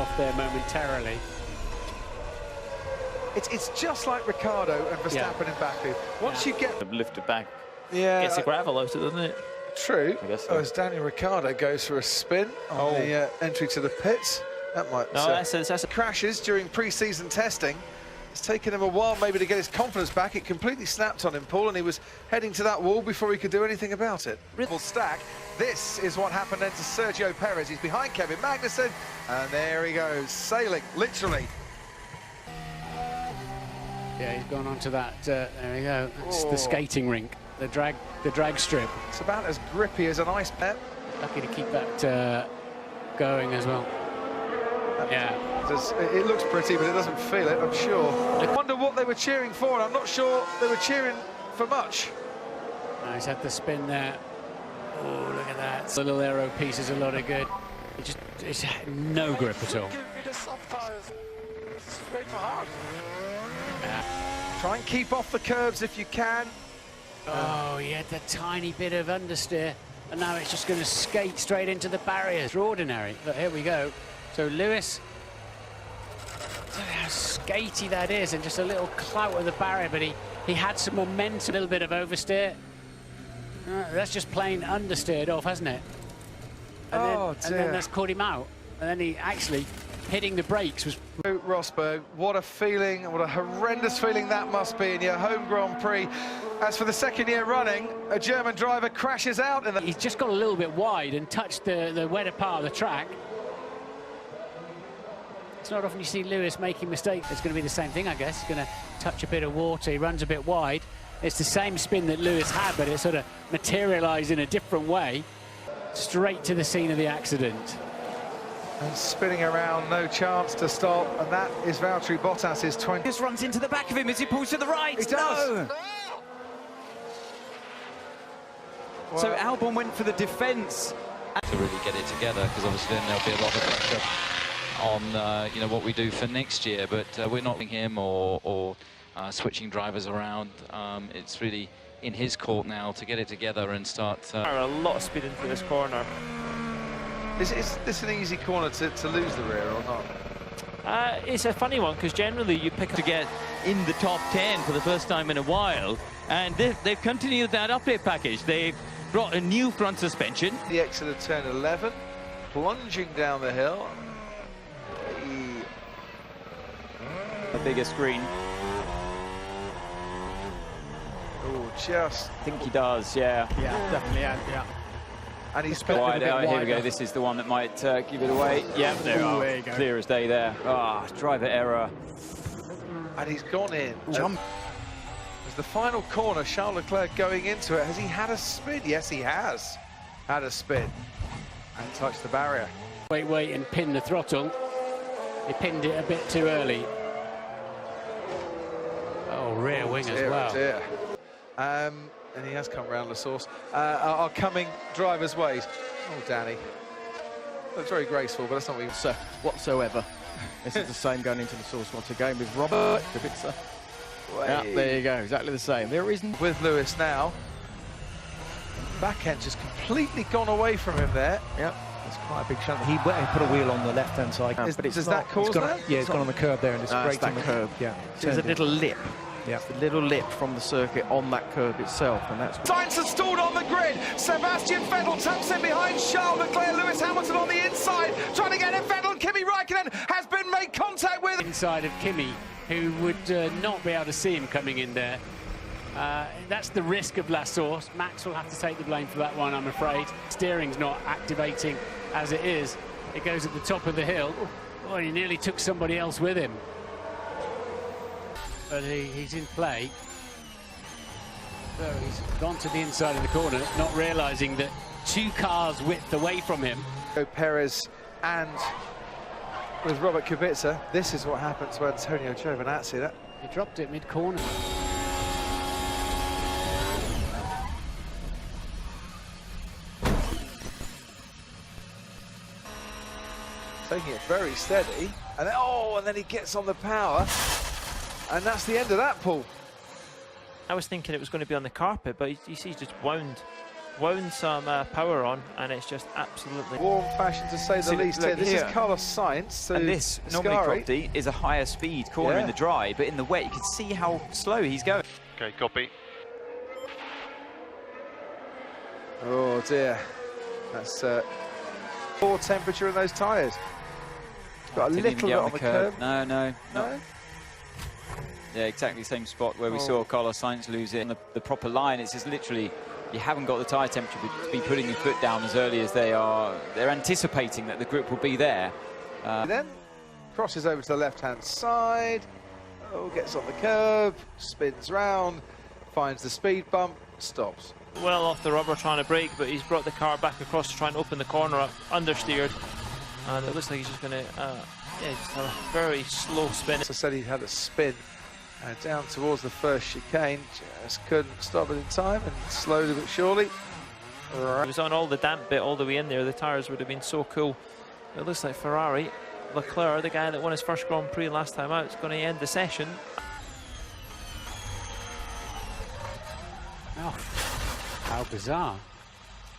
off there momentarily. It's just like Ricciardo and Verstappen in Baku. Once you get... Lift it back. Yeah. Gets the gravel out of it, doesn't it? True. I guess so. As Daniel Ricciardo goes for a spin on the entry to the pits. That might... No, that's Chrashes during pre-season testing. It's taken him a while maybe to get his confidence back. It completely snapped on him, Paul, and he was heading to that wall before he could do anything about it. Full stack. This is what happened then to Sergio Perez. He's behind Kevin Magnussen, and there he goes, sailing, literally. Yeah, he's gone onto that. There we go. That's the skating rink, the drag strip. It's about as grippy as an ice pet. Lucky to keep that going as well. Yeah. It looks pretty, but it doesn't feel it, I'm sure. I wonder what they were cheering for, and I'm not sure they were cheering for much. Oh, he's had the spin there. Oh, look at that. The little aero piece is a lot of good. It's no grip at all. Try and keep off the curbs if you can. Oh, he had that tiny bit of understeer, and now it's just going to skate straight into the barrier. Extraordinary. But here we go. So Lewis, look how skatey that is, and just a little clout of the barrier, but he had some momentum, a little bit of oversteer. That's just plain understeered off, hasn't it? And then that's caught him out. And then he actually hitting the brakes was... Rosberg, what a feeling, what a horrendous feeling that must be in your home Grand Prix. As for the second year running, a German driver crashes out. He's just got a little bit wide and touched the wetter part of the track. It's not often you see Lewis making mistakes. It's going to be the same thing, I guess. He's going to touch a bit of water. He runs a bit wide. It's the same spin that Lewis had, but it sort of materialised in a different way. Straight to the scene of the accident. And spinning around, no chance to stop. And that is Valtteri Bottas's 20. Just runs into the back of him as he pulls to the right. He does. No. So Albon went for the defence. To really get it together, because obviously then there'll be a lot of pressure on you know, what we do for next year, but we're not him or switching drivers around. It's really in his court now to get it together and start. A lot of speed into this corner. Is this an easy corner to lose the rear or not? It's a funny one, because generally you pick to get in the top 10 for the first time in a while, and they've continued that update package. They've brought a new front suspension. The exit of turn 11, plunging down the hill. A bigger screen. Oh, just. I think he does, yeah. Yeah, definitely, yeah. And he's got wide out. Here we go. This is the one that might give it away. Yeah, there you go. Clear as day there. Ah, driver error. And he's gone in. Jump. As the final corner, Charles Leclerc going into it. Has he had a spin? Yes, he has had a spin. And touched the barrier. Wait, and pin the throttle. He pinned it a bit too early. Oh, rear wing as well. Dear. And he has come round the source. Are coming drivers' ways. Oh, Danny. Looks very graceful, but that's not what whatsoever. This is the same going into the source once again with Robert Kubica. Yeah, there you go, exactly the same. There isn't. With Lewis now. Back end just completely gone away from him there. Yep. It's quite a big chunk. He put a wheel on the left-hand side. Does that cause that? Yeah, it's gone on the curb there, and it's great that curb. Yeah. There's a little lip. Yeah, the little lip from the circuit on that curb itself, and that's... Sainz has stalled on the grid. Sebastian Vettel tucks in behind Charles Leclerc. Lewis Hamilton on the inside, trying to get it. Vettel. Kimi Räikkönen has been made contact with. Inside of Kimi, who would not be able to see him coming in there. That's the risk of La Source. Max will have to take the blame for that one, I'm afraid. Steering's not activating as it is. It goes at the top of the hill. Oh, he nearly took somebody else with him. But he's in play. So he's gone to the inside of the corner, not realising that 2 cars width away from him. Perez and with Robert Kubica, this is what happened to Antonio Giovinazzi. He dropped it mid-corner. Taking it very steady, and then he gets on the power. And that's the end of that, Paul. I was thinking it was going to be on the carpet, but you see he's just wound wound some power on, and it's just absolutely warm fashion to say the See, least. look This here. is Carlos Sainz. And this, normally, Ascari. Crofty, is a higher speed corner in the dry, but in the wet, you can see how slow he's going. Okay, copy. Oh dear, that's poor temperature in those tyres. Got a Didn't little even bit get on the curb. No, No? Yeah, exactly the same spot where we saw Carlos Sainz lose it. On the proper line, it's just literally, you haven't got the tyre temperature to be putting your foot down as early as they are. They're anticipating that the grip will be there. Then crosses over to the left-hand side. Oh, gets on the curb, spins round, finds the speed bump, stops. well off the rubber trying to brake, but he's brought the car back across to try and open the corner up, understeered, and it looks like he's just going to just have a very slow spin. As I said, he had a spin down towards the first chicane, just couldn't stop it in time, and slowly but surely. He was on all the damp bit all the way in there. The tyres would have been so cool. It looks like Ferrari, Leclerc, the guy that won his first Grand Prix last time out, is going to end the session. Oh, how bizarre.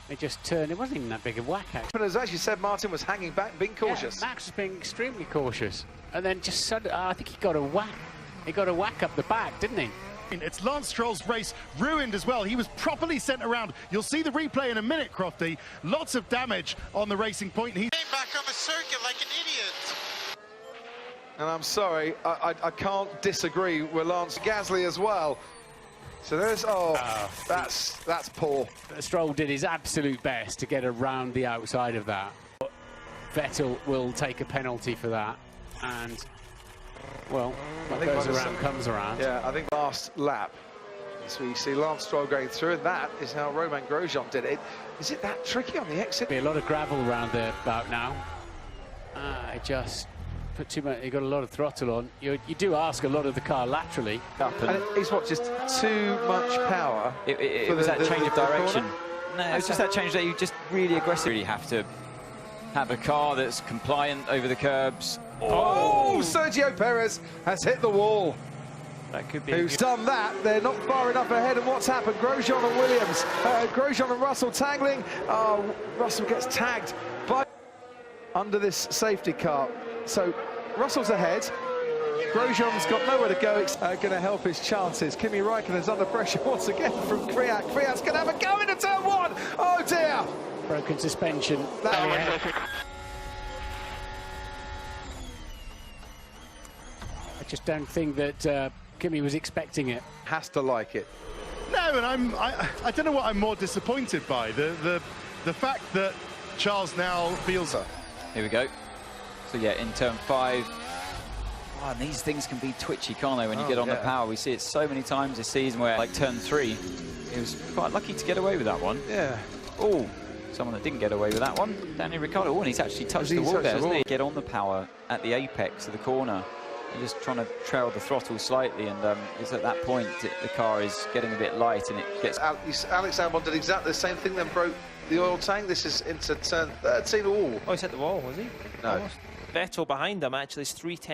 It just turned, it wasn't even that big a whack, actually. But as you said, Martin was hanging back, being cautious. Yeah, Max was being extremely cautious. And then just suddenly, I think he got a whack. He got a whack up the back, didn't he? It's Lance Stroll's race ruined as well. He was properly sent around. You'll see the replay in a minute, Crofty. Lots of damage on the racing point. He came back on the circuit like an idiot. And I'm sorry, I can't disagree with Lance Gasly as well. So there's, that's poor. Stroll did his absolute best to get around the outside of that. Vettel will take a penalty for that. And, well, what goes around comes around. Yeah, I think last lap. So you see Lance Stroll going through, and that is how Romain Grosjean did it. Is it that tricky on the exit? Be a lot of gravel around there about now. I just put too much. You got a lot of throttle on. You do ask a lot of the car laterally. And it's what, just too much power? It was that change of direction. No, it's just that change that you just really aggressively have to have a car that's compliant over the curbs. Oh, Sergio Perez has hit the wall. That could be. Who's done that? They're not far enough ahead. And what's happened? Grosjean and Williams, Grosjean and Russell tangling. Oh, Russell gets tagged by under this safety car. So Russell's ahead. Grosjean's got nowhere to go. It's going to help his chances. Kimi Räikkönen's under pressure once again from Kvyat. Kvyat's going to have a go into turn one. Oh dear! Broken suspension. I just don't think that Kimi was expecting it. Has to like it. No, and I don't know what I'm more disappointed by. The fact that Charles now feels her. Here we go. So yeah, in turn 5. Oh, and these things can be twitchy, can't they, when you get on the power? We see it so many times this season where, like turn 3, he was quite lucky to get away with that one. Yeah. Oh, someone that didn't get away with that one. Daniel Ricciardo. Oh, and he's actually touched the wall there, hasn't he? Get on the power at the apex of the corner. You're just trying to trail the throttle slightly, and it's at that point the car is getting a bit light, and it gets... Alex Albon did exactly the same thing, then broke the oil tank. This is into turn 13. Oh, he's hit the wall, was he? No. Almost. Vettel behind him actually is 3/10.